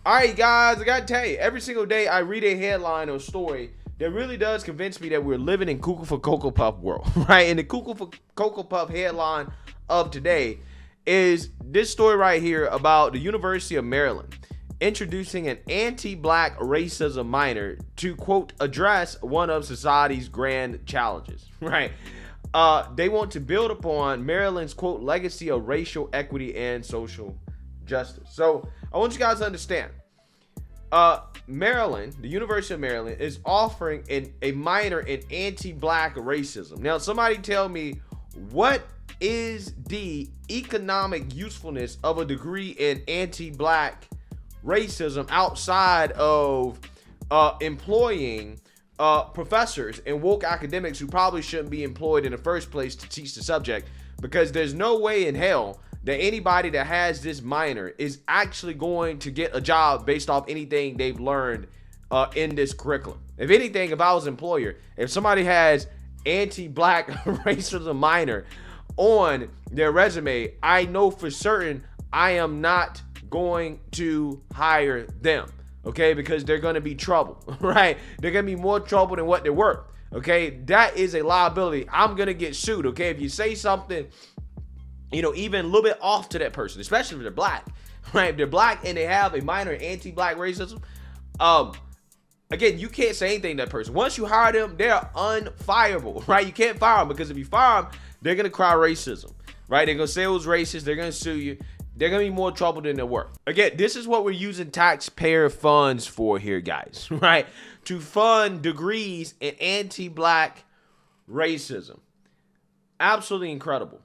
All right, guys, I got to tell you, every single day I read a headline or story that really does convince me that we're living in Cuckoo for Cocoa Puff world, right? And the Cuckoo for Cocoa Puff headline of today is this story right here about the University of Maryland introducing an anti-black racism minor to, quote, address one of society's grand challenges, right? They want to build upon Maryland's, quote, legacy of racial equity and social justice. So I want you guys to understand, Maryland, the University of Maryland, is offering a minor in anti-black racism. Now, somebody tell me, what is the economic usefulness of a degree in anti-black racism outside of employing professors and woke academics who probably shouldn't be employed in the first place to teach the subject? Because there's no way in hell that anybody that has this minor is actually going to get a job based off anything they've learned in this curriculum. If anything, if I was an employer, if somebody has anti-black racism minor on their resume, I know for certain I am not going to hire them, okay? Because they're going to be trouble, right? They're going to be more trouble than what they're worth, okay? That is a liability. I'm going to get sued, okay? If you say something, you know, even a little bit off to that person, especially if they're black, right? If they're black and they have a minor in anti-black racism, again, you can't say anything to that person. Once you hire them, they're unfireable, right? You can't fire them, because if you fire them, they're going to cry racism, right? They're going to say it was racist. They're going to sue you. They're going to be more trouble than they're worth. Again, this is what we're using taxpayer funds for here, guys, right? To fund degrees in anti-black racism. Absolutely incredible.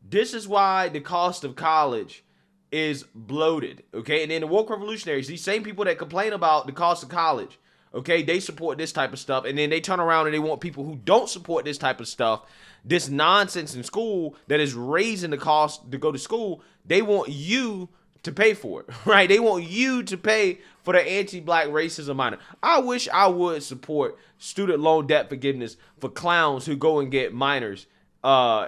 This is why the cost of college is bloated, okay? And then the woke revolutionaries, these same people that complain about the cost of college, okay, they support this type of stuff, and then they turn around and they want people who don't support this type of stuff, this nonsense in school that is raising the cost to go to school, they want you to pay for it, right? They want you to pay for the anti-black racism minor. I wish I would support student loan debt forgiveness for clowns who go and get minors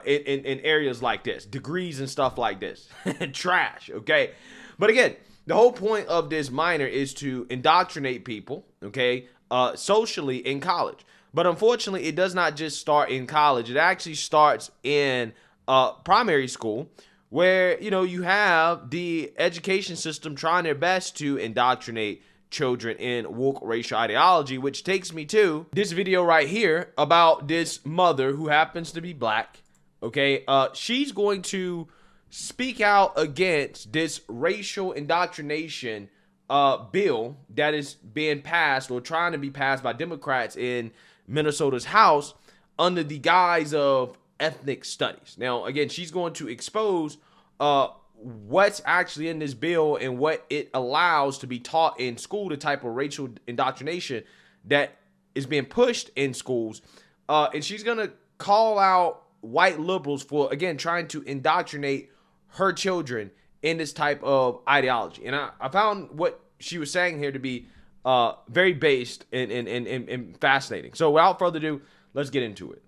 in areas like this, degrees and stuff like this. Trash, okay? But again, the whole point of this minor is to indoctrinate people, okay, socially in college. But unfortunately, it does not just start in college. It actually starts in primary school, where, you know, you have the education system trying their best to indoctrinate children in woke racial ideology, which takes me to this video right here about this mother who happens to be black, okay? She's going to speak out against this racial indoctrination bill that is being passed or trying to be passed by Democrats in Minnesota's House under the guise of ethnic studies. Now, again, she's going to expose what's actually in this bill and what it allows to be taught in school, the type of racial indoctrination that is being pushed in schools. And she's going to call out white liberals for, again, trying to indoctrinate her children in this type of ideology. And I found what she was saying here to be very based and fascinating. So without further ado, let's get into it.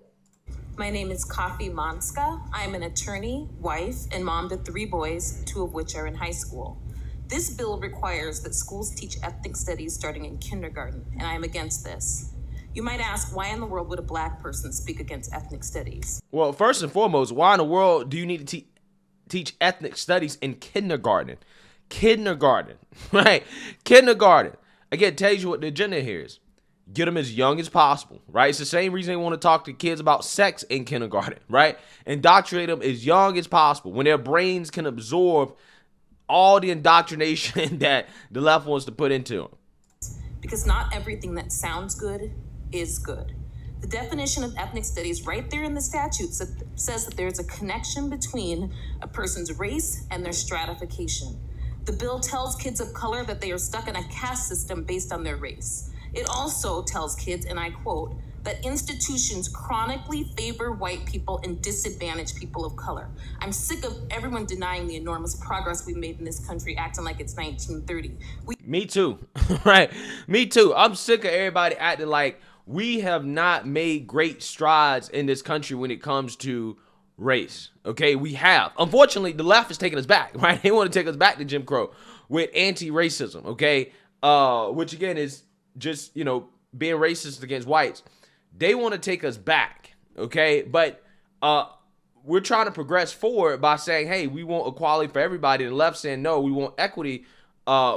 My name is Kafi Manska. I'm an attorney, wife, and mom to 3 boys, 2 of which are in high school. This bill requires that schools teach ethnic studies starting in kindergarten, and I'm against this. You might ask, why in the world would a black person speak against ethnic studies? Well, first and foremost, why in the world do you need to teach ethnic studies in kindergarten? Kindergarten, right? Kindergarten. Again, tells you what the agenda here is. Get them as young as possible, right? It's the same reason they want to talk to kids about sex in kindergarten, right? Indoctrinate them as young as possible when their brains can absorb all the indoctrination that the left wants to put into them. Because not everything that sounds good is good. The definition of ethnic studies right there in the statute says that there's a connection between a person's race and their stratification. The bill tells kids of color that they are stuck in a caste system based on their race. It also tells kids, and I quote, that institutions chronically favor white people and disadvantage people of color. I'm sick of everyone denying the enormous progress we've made in this country, acting like it's 1930. Me too, right? Me too. I'm sick of everybody acting like we have not made great strides in this country when it comes to race. Okay, we have. Unfortunately, the left is taking us back, right? They want to take us back to Jim Crow. with anti-racism, okay? Which again is just, being racist against whites. They want to take us back, okay? But we're trying to progress forward by saying, hey, we want equality for everybody. The left saying, no, we want equity,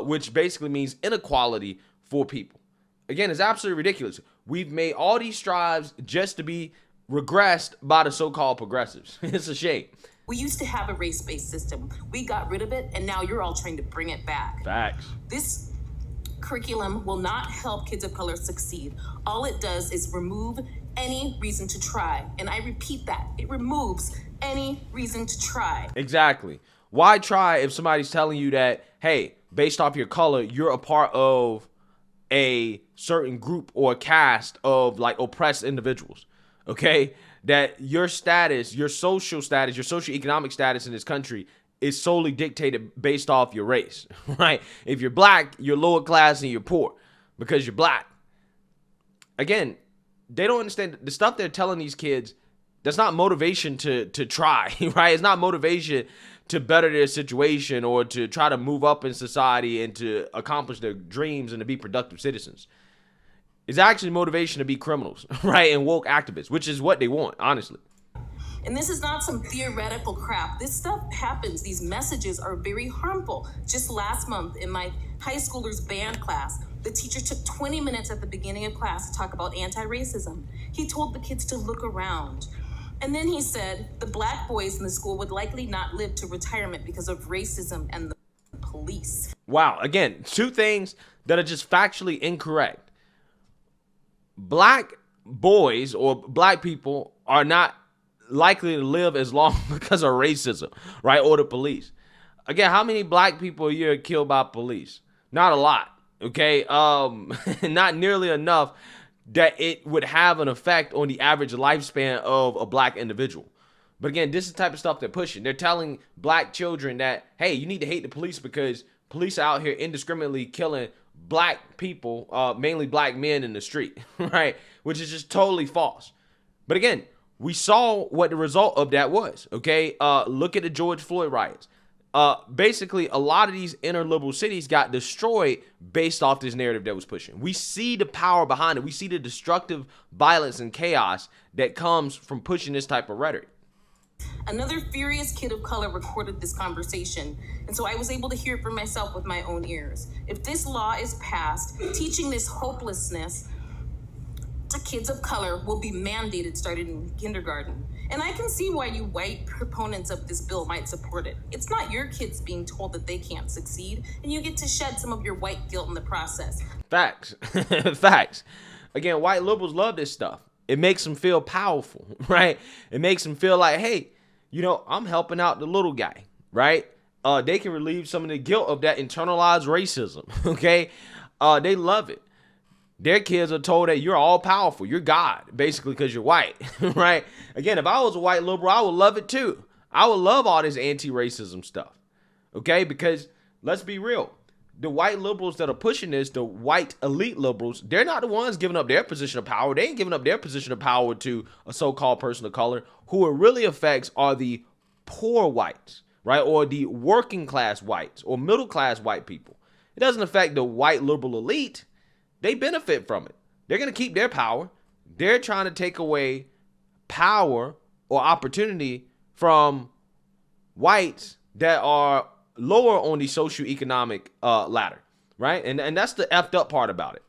which basically means inequality for people. Again, it's absolutely ridiculous. We've made all these strides just to be regressed by the so-called progressives. It's a shame. We used to have a race-based system. We got rid of it, and now you're all trying to bring it back. Facts. This curriculum will not help kids of color succeed. All it does is remove any reason to try. And I repeat that. It removes any reason to try. Exactly. Why try if somebody's telling you that, hey, based off your color, you're a part of a certain group or caste of like oppressed individuals, okay? That your status, your social status, your socioeconomic status in this country is solely dictated based off your race, right? If you're black, you're lower class and you're poor because you're black. Again, they don't understand the stuff they're telling these kids. That's not motivation to try, right? It's not motivation to better their situation or to try to move up in society and to accomplish their dreams and to be productive citizens. It's actually motivation to be criminals, right? And woke activists, which is what they want, honestly. And this is not some theoretical crap. This stuff happens. These messages are very harmful. Just last month in my high schoolers band class, the teacher took 20 minutes at the beginning of class to talk about anti-racism. He told the kids to look around. And then he said the black boys in the school would likely not live to retirement because of racism and the police. Wow. Again, two things that are just factually incorrect. Black boys or black people are not likely to live as long because of racism, right? Or the police. Again, how many black people a year are killed by police? Not a lot, okay? Not nearly enough that it would have an effect on the average lifespan of a black individual. But again, this is the type of stuff they're pushing. They're telling black children that, hey, you need to hate the police because police are out here indiscriminately killing black people, mainly black men in the street, right? Which is just totally false. But again, we saw what the result of that was, okay? Look at the George Floyd riots. Basically, a lot of these inner liberal cities got destroyed based off this narrative that was pushing. We see the power behind it. We see the destructive violence and chaos that comes from pushing this type of rhetoric. Another furious kid of color recorded this conversation, and so I was able to hear it for myself with my own ears. If this law is passed, teaching this hopelessness to kids of color will be mandated starting in kindergarten. And I can see why you white proponents of this bill might support it. It's not your kids being told that they can't succeed, and you get to shed some of your white guilt in the process. Facts. Facts. Again, white liberals love this stuff. It makes them feel powerful, right? It makes them feel like, hey, I'm helping out the little guy, right? They can relieve some of the guilt of that internalized racism, okay? They love it. Their kids are told that you're all powerful. You're God, basically, because you're white, right? Again, if I was a white liberal, I would love it too. I would love all this anti-racism stuff, okay? Because let's be real. The white liberals that are pushing this, the white elite liberals, they're not the ones giving up their position of power. They ain't giving up their position of power to a so-called person of color. Who it really affects are the poor whites, right? Or the working class whites or middle class white people. It doesn't affect the white liberal elite. They benefit from it. They're going to keep their power. They're trying to take away power or opportunity from whites that are lower on the socioeconomic ladder, right? And that's the effed up part about it.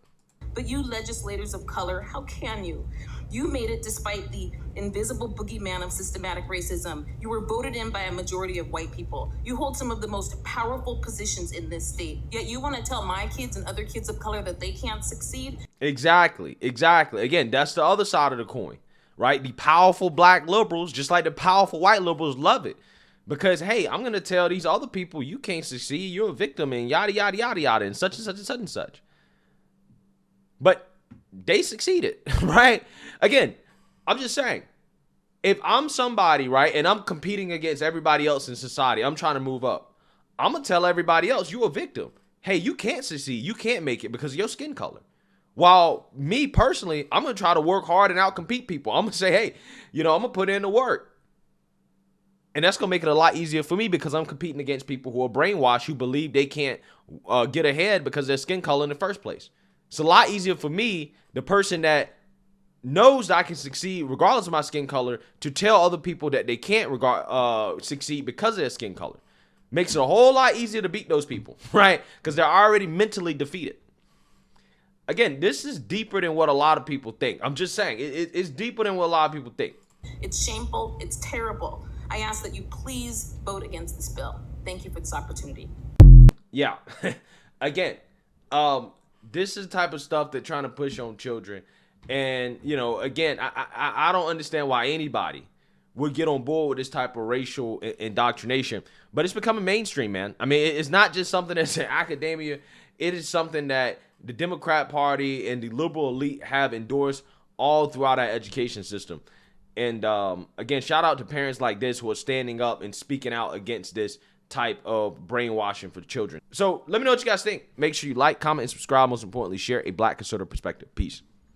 But you legislators of color, how can you? You made it despite the invisible boogeyman of systematic racism. You were voted in by a majority of white people. You hold some of the most powerful positions in this state. Yet you want to tell my kids and other kids of color that they can't succeed? Exactly. Again, that's the other side of the coin, right? The powerful black liberals, just like the powerful white liberals, love it. Because, hey, I'm going to tell these other people you can't succeed, you're a victim, and yada, yada, yada, yada, and such and such and such and such. But they succeeded, right? Again, I'm just saying, if I'm somebody, right, and I'm competing against everybody else in society, I'm trying to move up, I'm going to tell everybody else, you're a victim. Hey, you can't succeed. You can't make it because of your skin color. While me personally, I'm going to try to work hard and outcompete people. I'm going to say, hey, I'm going to put in the work. And that's going to make it a lot easier for me because I'm competing against people who are brainwashed, who believe they can't get ahead because of their skin color in the first place. It's a lot easier for me, the person that knows that I can succeed regardless of my skin color, to tell other people that they can't succeed because of their skin color. Makes it a whole lot easier to beat those people, right? Because they're already mentally defeated. Again, this is deeper than what a lot of people think. I'm just saying, it's deeper than what a lot of people think. It's shameful. It's terrible. I ask that you please vote against this bill. Thank you for this opportunity. Yeah. Again, this is the type of stuff they're trying to push on children. And, you know, again, I don't understand why anybody would get on board with this type of racial indoctrination. But it's becoming mainstream, man. I mean, it's not just something that's in academia. It is something that the Democrat Party and the liberal elite have endorsed all throughout our education system. And again, shout out to parents like this who are standing up and speaking out against this type of brainwashing for children. So let me know what you guys think. Make sure you like, comment, and subscribe. Most importantly, share a Black conservative perspective. Peace.